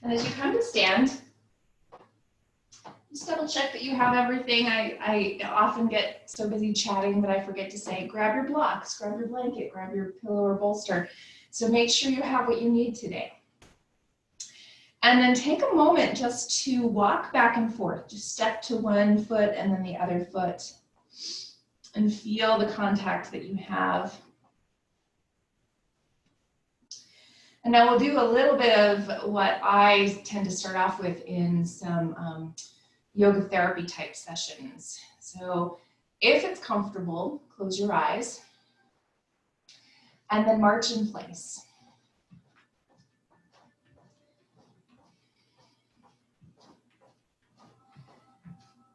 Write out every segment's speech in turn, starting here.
And as you come to stand, just double check that you have everything. I often get so busy chatting that I forget to say, grab your blocks, grab your blanket, grab your pillow or bolster. So make sure you have what you need today. And then take a moment just to walk back and forth. Just step to one foot and then the other foot and feel the contact that you have. And now we'll do a little bit of what I tend to start off with in some yoga therapy type sessions. So if it's comfortable, close your eyes and then march in place.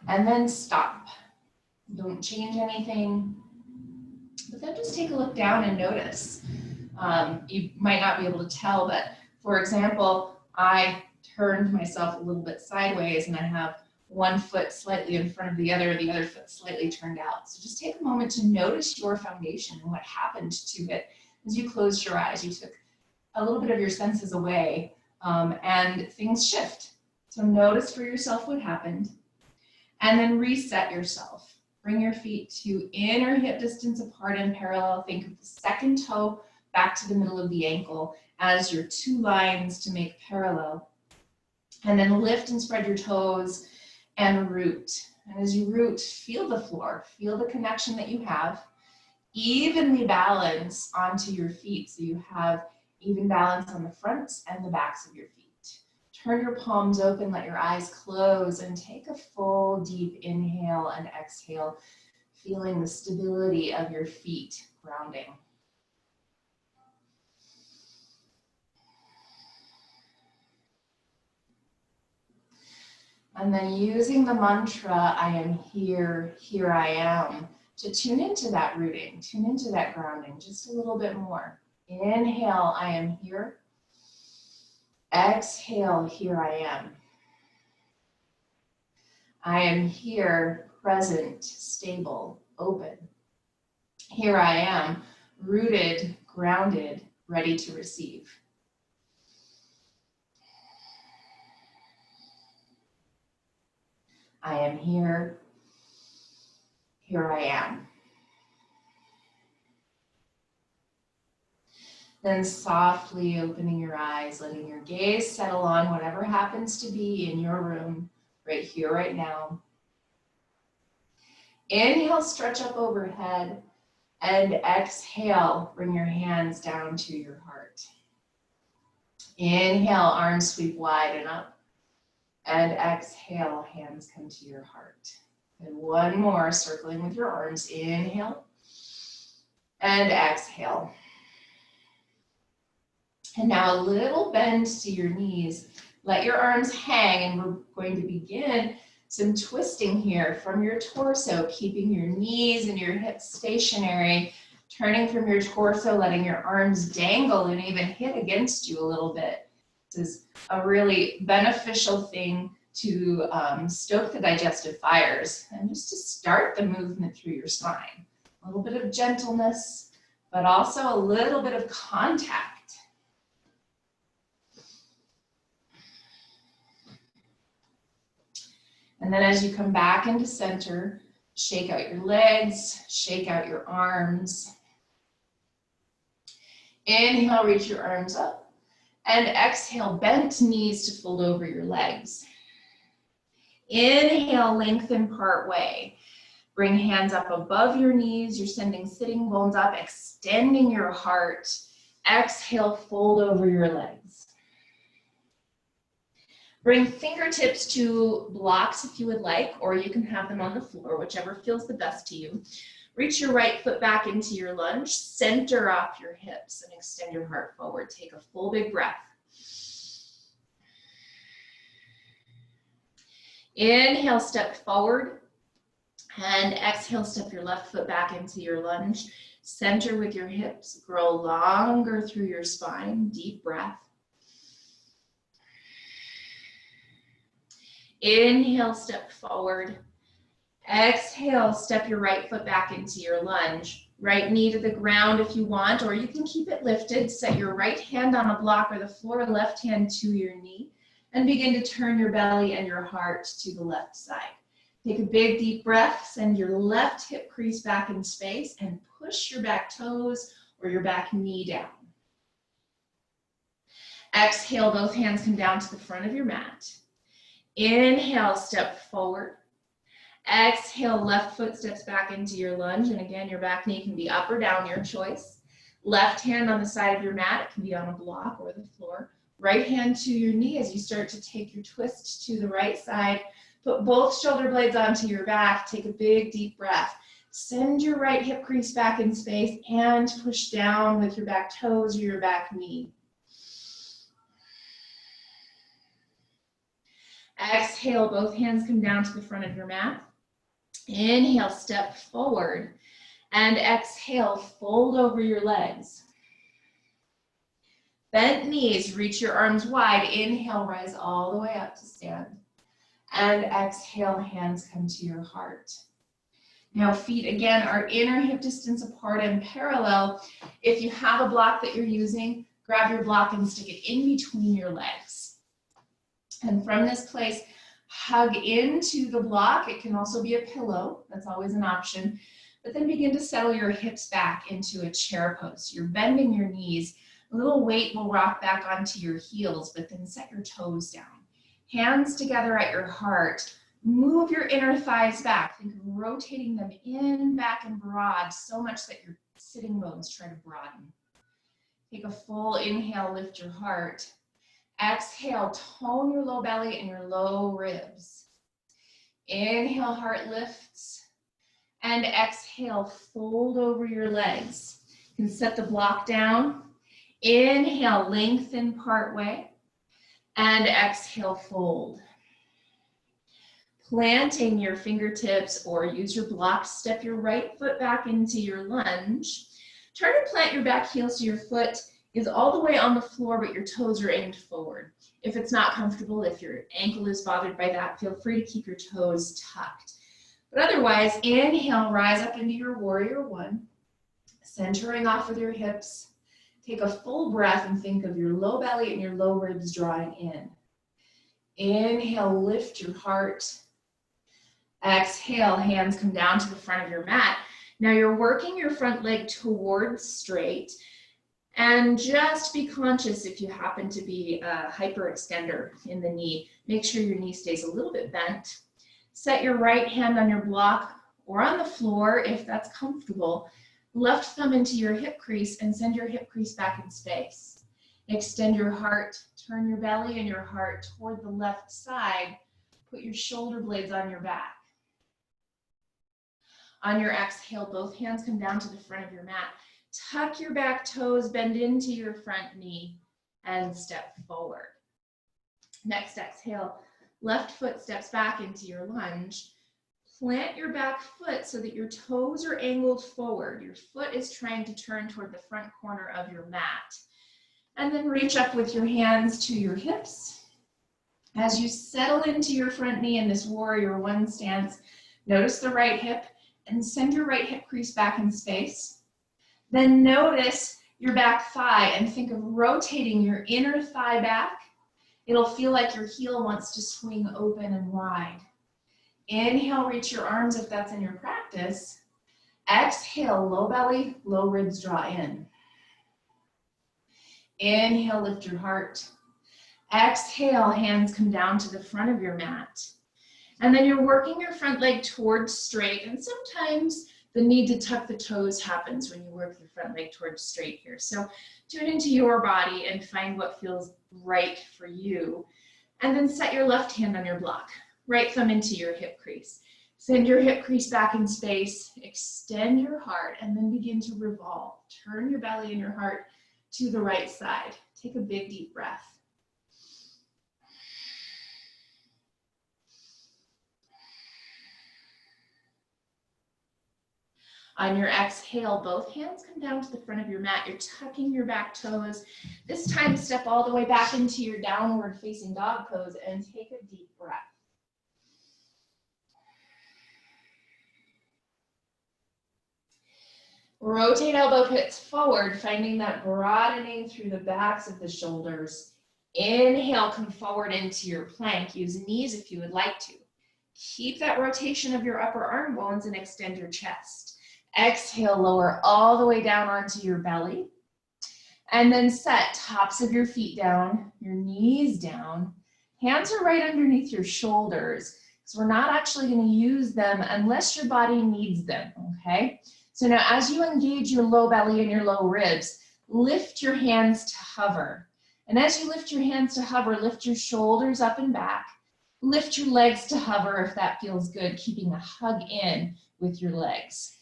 And then stop. Don't change anything, but then just take a look down and notice. You might not be able to tell, but for example, I turned myself a little bit sideways and I have one foot slightly in front of the other foot slightly turned out. So just take a moment to notice your foundation and what happened to it as you closed your eyes. You took a little bit of your senses away and things shift. So notice for yourself what happened and then reset yourself. Bring your feet to inner hip distance apart and parallel. Think of the second toe back to the middle of the ankle as your two lines to make parallel. And then lift and spread your toes and root. And as you root, feel the floor, feel the connection that you have. Evenly balance onto your feet so you have even balance on the fronts and the backs of your feet. Turn your palms open, let your eyes close, and take a full deep inhale and exhale, feeling the stability of your feet grounding. And then using the mantra, I am here, here I am, to tune into that rooting, tune into that grounding just a little bit more. Inhale, I am here. Exhale, here I am. I am here, present, stable, open. Here I am, rooted, grounded, ready to receive. I am here, here I am. Then softly opening your eyes, letting your gaze settle on whatever happens to be in your room, right here, right now. Inhale, stretch up overhead, and exhale, bring your hands down to your heart. Inhale, arms sweep wide and up, and exhale, hands come to your heart. And one more, circling with your arms. Inhale, and exhale. And now a little bend to your knees. Let your arms hang, and we're going to begin some twisting here from your torso, keeping your knees and your hips stationary, turning from your torso, letting your arms dangle and even hit against you a little bit. This is a really beneficial thing to stoke the digestive fires and just to start the movement through your spine. A little bit of gentleness, but also a little bit of contact. And then as you come back into center, shake out your legs, shake out your arms. Inhale, reach your arms up. And exhale, bent knees to fold over your legs. Inhale, lengthen part way. Bring hands up above your knees. You're sending sitting bones up, extending your heart. Exhale, fold over your legs. Bring fingertips to blocks if you would like, or you can have them on the floor, whichever feels the best to you. Reach your right foot back into your lunge, center off your hips, and extend your heart forward. Take a full big breath. Inhale, step forward, and exhale, step your left foot back into your lunge. Center with your hips, grow longer through your spine, deep breath. Inhale, step forward. Exhale, step your right foot back into your lunge. Right knee to the ground if you want, or you can keep it lifted. Set your right hand on a block or the floor, left hand to your knee. And begin to turn your belly and your heart to the left side. Take a big deep breath, send your left hip crease back in space and push your back toes or your back knee down. Exhale, both hands come down to the front of your mat. Inhale, step forward. Exhale, left foot steps back into your lunge. And again, your back knee can be up or down, your choice. Left hand on the side of your mat. It can be on a block or the floor. Right hand to your knee as you start to take your twist to the right side. Put both shoulder blades onto your back. Take a big deep breath. Send your right hip crease back in space and push down with your back toes or your back knee. Exhale, both hands come down to the front of your mat. Inhale, step forward. And exhale, fold over your legs. Bent knees, reach your arms wide. Inhale, rise all the way up to stand. And exhale, hands come to your heart. Now feet again are inner hip distance apart and parallel. If you have a block that you're using, grab your block and stick it in between your legs. And from this place, hug into the block. It can also be a pillow. That's always an option. But then begin to settle your hips back into a chair pose. You're bending your knees. A little weight will rock back onto your heels, but then set your toes down. Hands together at your heart. Move your inner thighs back. Think of rotating them in, back, and broad so much that your sitting bones try to broaden. Take a full inhale, lift your heart. Exhale, tone your low belly and your low ribs. Inhale, heart lifts. And exhale, fold over your legs. You can set the block down. Inhale, lengthen part way. And exhale, fold. Planting your fingertips or use your block, step your right foot back into your lunge. Try to plant your back heel so your foot is all the way on the floor, but your toes are aimed forward. If it's not comfortable, if your ankle is bothered by that, feel free to keep your toes tucked. But otherwise, inhale, rise up into your warrior one, centering off with your hips. Take a full breath and think of your low belly and your low ribs drawing in. Inhale, lift your heart. Exhale, hands come down to the front of your mat. Now you're working your front leg towards straight. And just be conscious if you happen to be a hyperextender in the knee. Make sure your knee stays a little bit bent. Set your right hand on your block or on the floor if that's comfortable. Left thumb into your hip crease and send your hip crease back in space. Extend your heart, turn your belly and your heart toward the left side. Put your shoulder blades on your back. On your exhale, both hands come down to the front of your mat. Tuck your back toes, bend into your front knee, and step forward. Next exhale, left foot steps back into your lunge. Plant your back foot so that your toes are angled forward. Your foot is trying to turn toward the front corner of your mat. And then reach up with your hands to your hips. As you settle into your front knee in this warrior one stance, notice the right hip and send your right hip crease back in space. Then notice your back thigh and think of rotating your inner thigh back. It'll feel like your heel wants to swing open and wide. Inhale, reach your arms if that's in your practice. Exhale, low belly, low ribs draw in. Inhale, lift your heart. Exhale, hands come down to the front of your mat. And then you're working your front leg towards straight, and sometimes the need to tuck the toes happens when you work your front leg towards straight here. So tune into your body and find what feels right for you. And then set your left hand on your block. Right thumb into your hip crease. Send your hip crease back in space. Extend your heart and then begin to revolve. Turn your belly and your heart to the right side. Take a big deep breath. On your exhale, both hands come down to the front of your mat. You're tucking your back toes. This time, step all the way back into your downward facing dog pose and take a deep breath. Rotate elbow pits forward, finding that broadening through the backs of the shoulders. Inhale, come forward into your plank. Use knees if you would like to. Keep that rotation of your upper arm bones and extend your chest. Exhale, lower all the way down onto your belly. And then set tops of your feet down, your knees down. Hands are right underneath your shoulders, because we're not actually going to use them unless your body needs them, okay? So now as you engage your low belly and your low ribs, lift your hands to hover. And as you lift your hands to hover, lift your shoulders up and back. Lift your legs to hover if that feels good, keeping a hug in with your legs.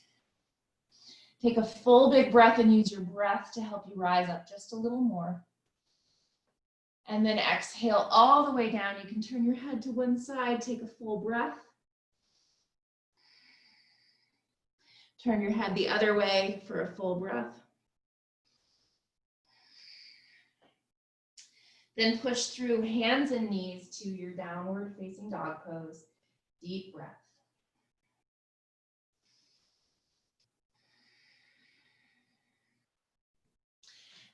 Take a full big breath and use your breath to help you rise up just a little more. And then exhale all the way down. You can turn your head to one side, take a full breath. Turn your head the other way for a full breath. Then push through hands and knees to your downward facing dog pose. Deep breath.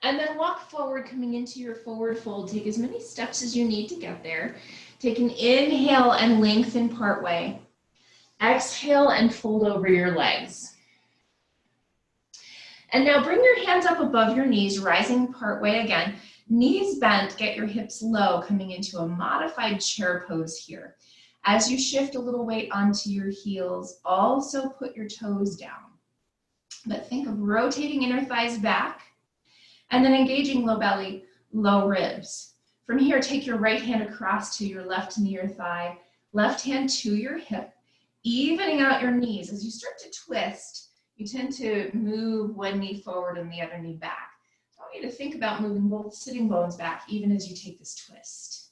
And then walk forward, coming into your forward fold. Take as many steps as you need to get there. Take an inhale and lengthen part way. Exhale and fold over your legs. And now bring your hands up above your knees, rising part way again. Knees bent, get your hips low, coming into a modified chair pose here. As you shift a little weight onto your heels, also put your toes down. But think of rotating inner thighs back, and then engaging low belly, low ribs. From here, take your right hand across to your left knee or thigh, left hand to your hip, evening out your knees. As you start to twist, you tend to move one knee forward and the other knee back. I want you to think about moving both sitting bones back even as you take this twist.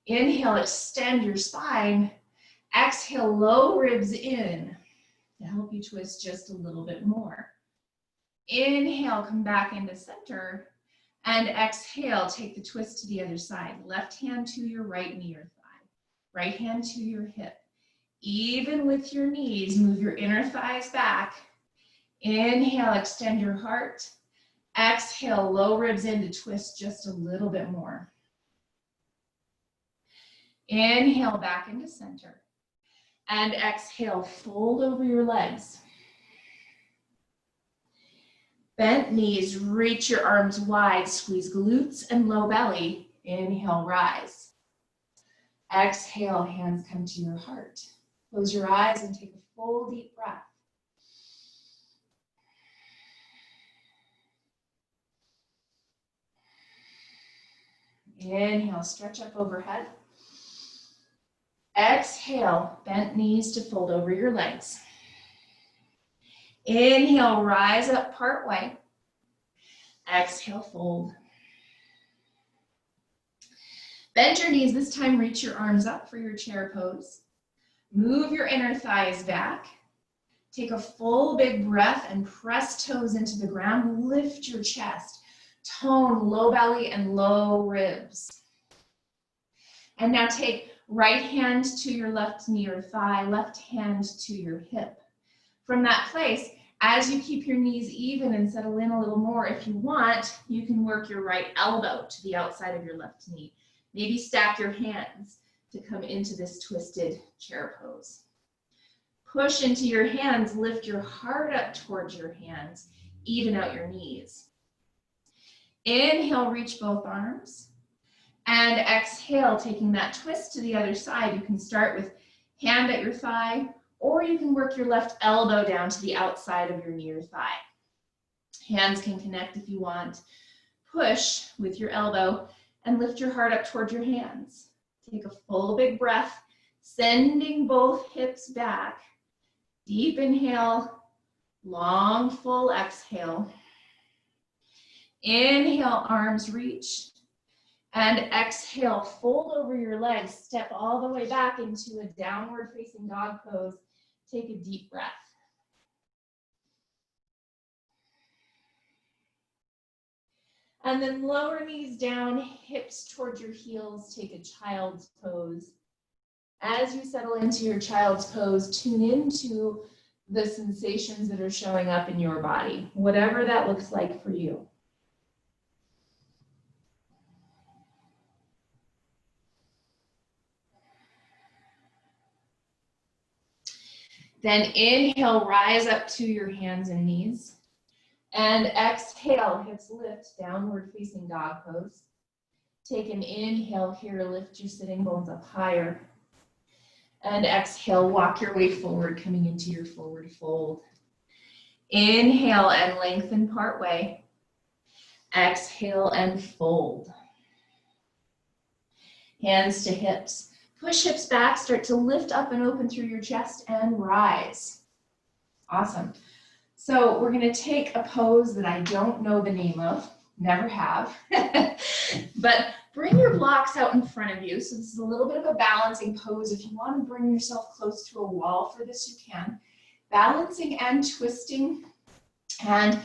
Inhale, extend your spine. Exhale, low ribs in to help you twist just a little bit more. Inhale, come back into center, and exhale, take the twist to the other side. Left hand to your right knee or thigh, right hand to your hip. Even with your knees, move your inner thighs back. Inhale, extend your heart. Exhale, low ribs in to twist just a little bit more. Inhale, back into center. And exhale, fold over your legs. Bent knees, reach your arms wide, squeeze glutes and low belly. Inhale, rise. Exhale, hands come to your heart. Close your eyes and take a full deep breath. Inhale, stretch up overhead. Exhale, bent knees to fold over your legs. Inhale, rise up part way. Exhale, fold. Bend your knees, this time reach your arms up for your chair pose. Move your inner thighs back. Take a full big breath and press toes into the ground. Lift your chest. Tone low belly and low ribs. And now take right hand to your left knee or thigh, left hand to your hip. From that place, as you keep your knees even and settle in a little more, if you want, you can work your right elbow to the outside of your left knee. Maybe stack your hands to come into this twisted chair pose. Push into your hands, lift your heart up towards your hands, even out your knees. Inhale, reach both arms. And exhale, taking that twist to the other side. You can start with hand at your thigh, or you can work your left elbow down to the outside of your knee or thigh. Hands can connect if you want. Push with your elbow and lift your heart up towards your hands. Take a full big breath, sending both hips back. Deep inhale, long full exhale. Inhale, arms reach. And exhale, fold over your legs, step all the way back into a downward facing dog pose. Take a deep breath. And then lower knees down, hips towards your heels, take a child's pose. As you settle into your child's pose, tune into the sensations that are showing up in your body, whatever that looks like for you. Then inhale, rise up to your hands and knees. And exhale, hips lift, downward facing dog pose. Take an inhale here, lift your sitting bones up higher. And exhale, walk your way forward, coming into your forward fold. Inhale and lengthen part way. Exhale and fold. Hands to hips. Push hips back, start to lift up and open through your chest and rise. Awesome. So we're gonna take a pose that I don't know the name of, never have, but bring your blocks out in front of you. So this is a little bit of a balancing pose. If you want to bring yourself close to a wall for this, you can. Balancing and twisting. And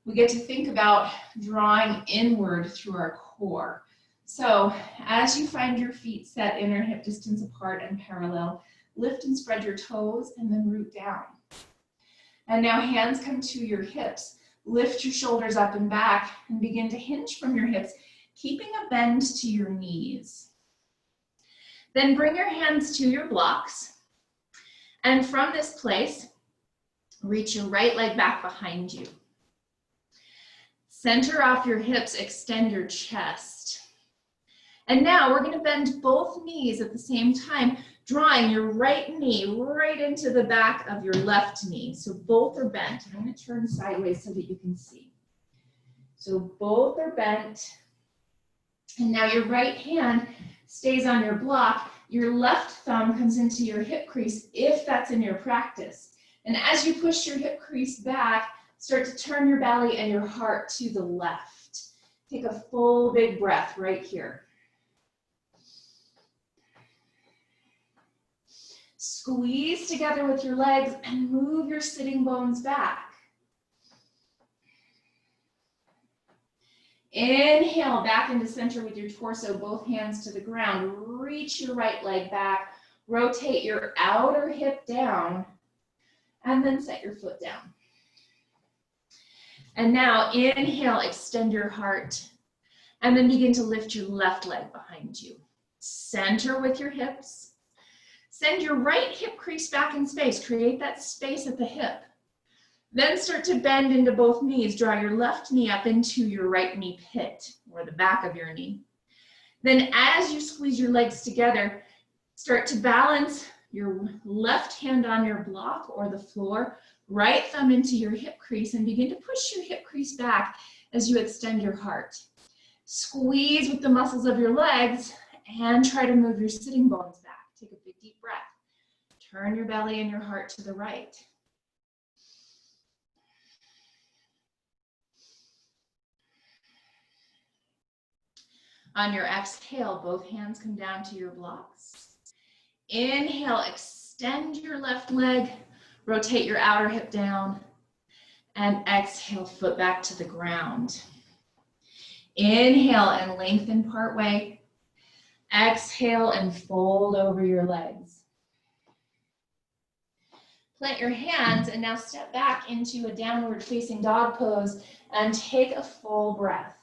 we get to think about drawing inward through our core. So as you find your feet set inner hip distance apart and parallel, lift and spread your toes and then root down. And now hands come to your hips. Lift your shoulders up and back and begin to hinge from your hips, keeping a bend to your knees. Then bring your hands to your blocks. And from this place, reach your right leg back behind you. Center off your hips, extend your chest. And now we're going to bend both knees at the same time, drawing your right knee right into the back of your left knee. So both are bent. I'm going to turn sideways so that you can see. So both are bent. And now your right hand stays on your block. Your left thumb comes into your hip crease if that's in your practice. And as you push your hip crease back, start to turn your belly and your heart to the left. Take a full big breath right here. Squeeze together with your legs and move your sitting bones back. Inhale, back into center with your torso, both hands to the ground. Reach your right leg back. Rotate your outer hip down, and then set your foot down. And now inhale, extend your heart, and then begin to lift your left leg behind you. Center with your hips. Send your right hip crease back in space. Create that space at the hip. Then start to bend into both knees. Draw your left knee up into your right knee pit, or the back of your knee. Then as you squeeze your legs together, start to balance your left hand on your block or the floor, right thumb into your hip crease, and begin to push your hip crease back as you extend your heart. Squeeze with the muscles of your legs and try to move your sitting bones back. Take a big deep breath. Turn your belly and your heart to the right. On your exhale, both hands come down to your blocks. Inhale, extend your left leg, rotate your outer hip down, and exhale, foot back to the ground. Inhale and lengthen part way. Exhale and fold over your legs. Plant your hands and now step back into a downward facing dog pose and take a full breath.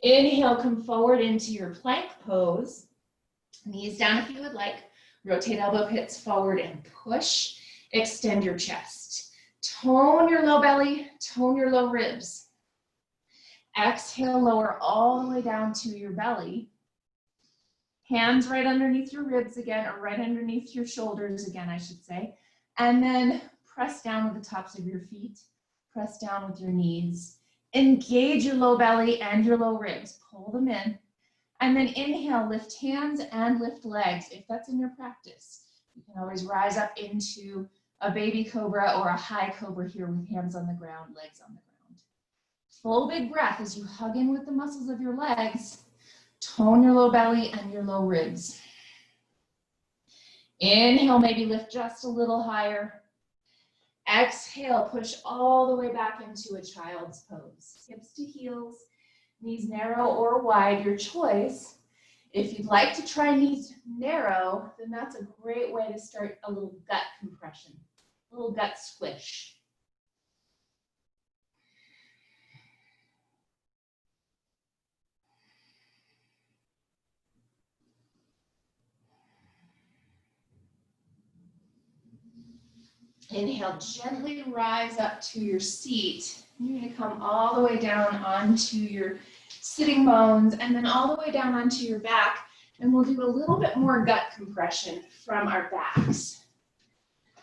Inhale, come forward into your plank pose. Knees down if you would like. Rotate elbow pits forward and push. Extend your chest. Tone your low belly, tone your low ribs. Exhale, lower all the way down to your belly. Hands right underneath your ribs again, or right underneath your shoulders again, I should say. And then press down with the tops of your feet. Press down with your knees. Engage your low belly and your low ribs. Pull them in. And then inhale, lift hands and lift legs. If that's in your practice, you can always rise up into a baby cobra or a high cobra here with hands on the ground, legs on the ground. Full big breath as you hug in with the muscles of your legs. Tone your low belly and your low ribs. Inhale, maybe lift just a little higher. Exhale, push all the way back into a child's pose. Hips to heels, knees narrow or wide, your choice. If you'd like to try knees narrow, then that's a great way to start a little gut compression, a little gut squish. Inhale, gently rise up to your seat. You're going to come all the way down onto your sitting bones and then all the way down onto your back. And we'll do a little bit more gut compression from our backs.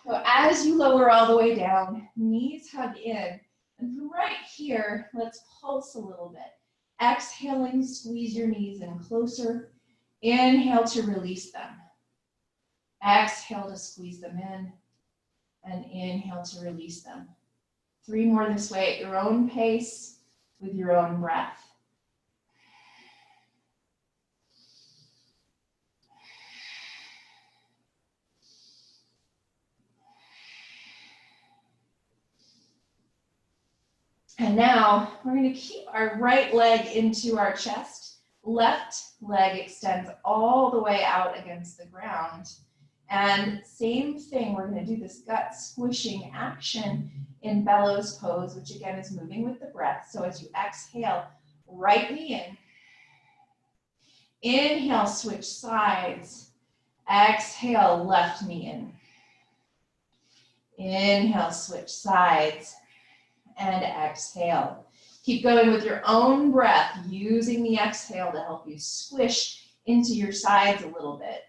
So as you lower all the way down, knees hug in. And from right here, let's pulse a little bit. Exhaling, squeeze your knees in closer. Inhale to release them. Exhale to squeeze them in. And inhale to release them. 3 more this way at your own pace with your own breath. And now we're going to keep our right leg into our chest. Left leg extends all the way out against the ground. And same thing, we're going to do this gut squishing action in bellows pose, which again is moving with the breath. So as you exhale, right knee in. Inhale, switch sides. Exhale, left knee in. Inhale, switch sides. And exhale. Keep going with your own breath, using the exhale to help you squish into your sides a little bit.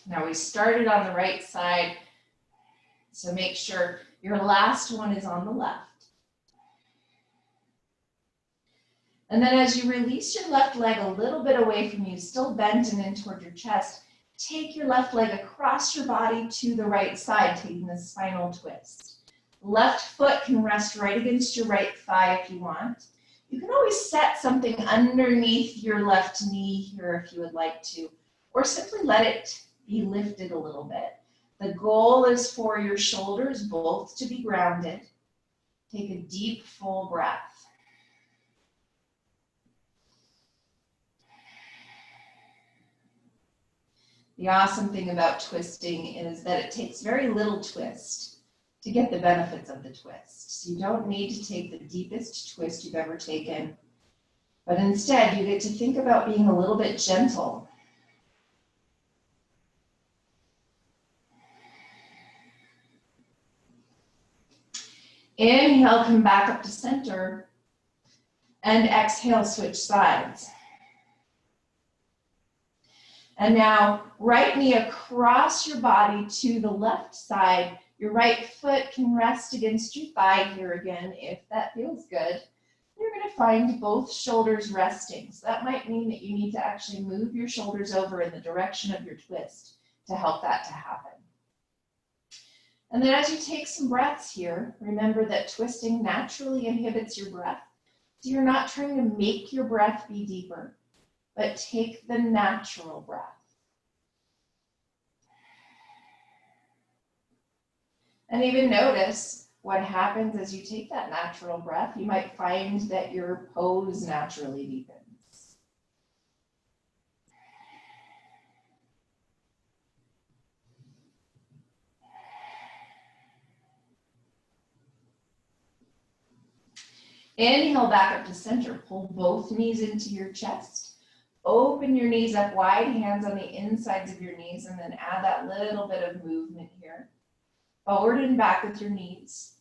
Now we started on the right side, so make sure your last one is on the left. And then as you release your left leg a little bit away from you, still bent and in toward your chest, take your left leg across your body to the right side, taking the spinal twist. Left foot can rest right against your right thigh if you want. You can always set something underneath your left knee here if you would like to, or simply let it be lifted a little bit. The goal is for your shoulders both to be grounded. Take a deep, full breath. The awesome thing about twisting is that it takes very little twist to get the benefits of the twist. So you don't need to take the deepest twist you've ever taken, but instead you get to think about being a little bit gentle. Inhale, come back up to center, and exhale, switch sides. And now, right knee across your body to the left side. Your right foot can rest against your thigh here again, if that feels good. You're going to find both shoulders resting. So that might mean that you need to actually move your shoulders over in the direction of your twist to help that to happen. And then as you take some breaths here, remember that twisting naturally inhibits your breath. So you're not trying to make your breath be deeper, but take the natural breath. And even notice what happens as you take that natural breath. You might find that your pose naturally deepens. Inhale back up to center. Pull both knees into your chest. Open your knees up wide, hands on the insides of your knees, and then add that little bit of movement here. Forward and back with your knees.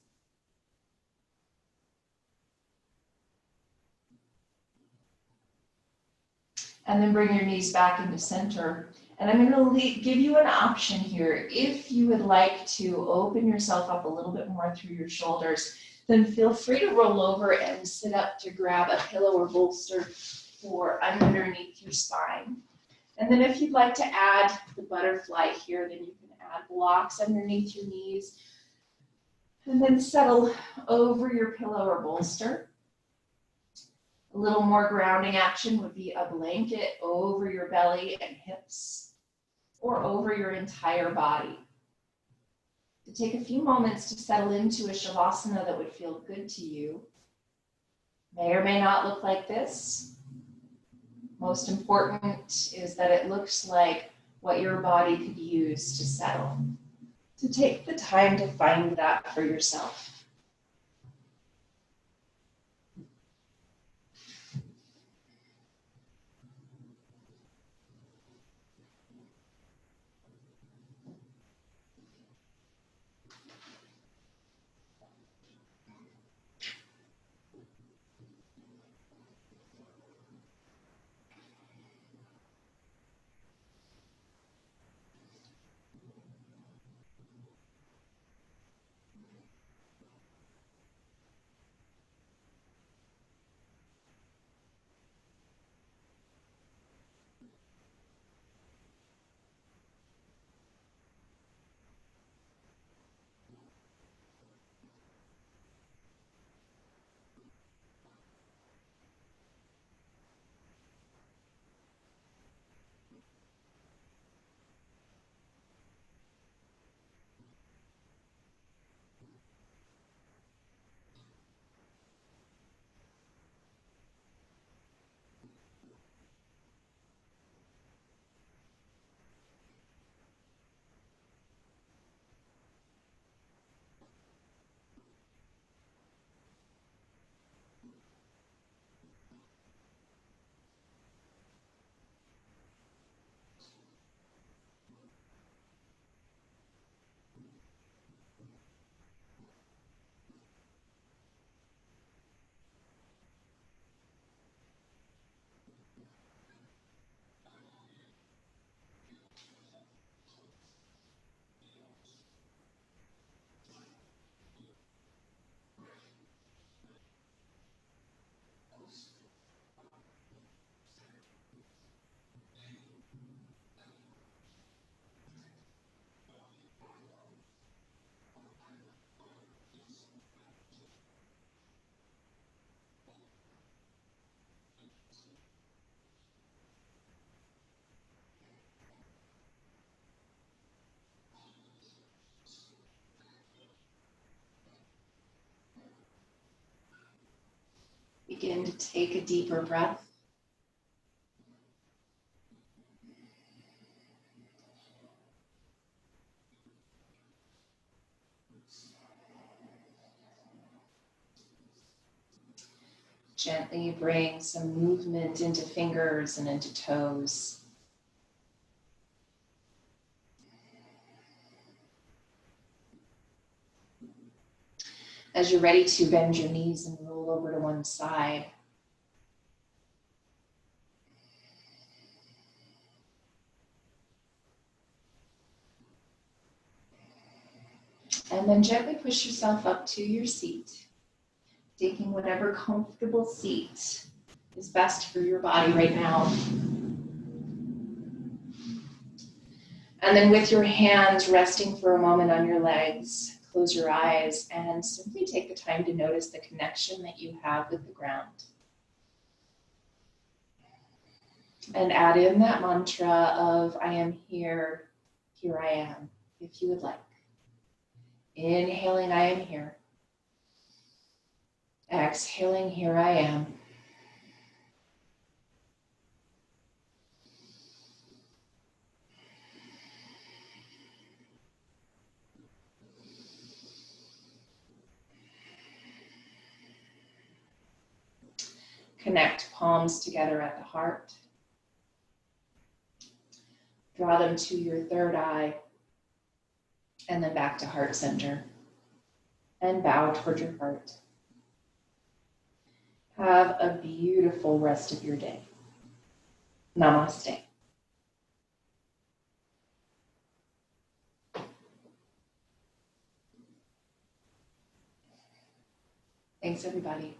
And then bring your knees back into center. And I'm going to give you an option here. If you would like to open yourself up a little bit more through your shoulders, then feel free to roll over and sit up to grab a pillow or bolster for underneath your spine. And then if you'd like to add the butterfly here, then you can add blocks underneath your knees. And then settle over your pillow or bolster. A little more grounding action would be a blanket over your belly and hips, or over your entire body. To take a few moments to settle into a shavasana that would feel good to you. May or may not look like this. Most important is that it looks like what your body could use to settle. So take the time to find that for yourself. Begin to take a deeper breath. Gently bring some movement into fingers and into toes. As you're ready to bend your knees and roll over to one side. And then gently push yourself up to your seat, taking whatever comfortable seat is best for your body right now. And then with your hands resting for a moment on your legs, close your eyes and simply take the time to notice the connection that you have with the ground. And add in that mantra of I am here, here I am, if you would like. Inhaling, I am here. Exhaling, here I am. Connect palms together at the heart. Draw them to your third eye and then back to heart center. And bow toward your heart. Have a beautiful rest of your day. Namaste. Thanks, everybody.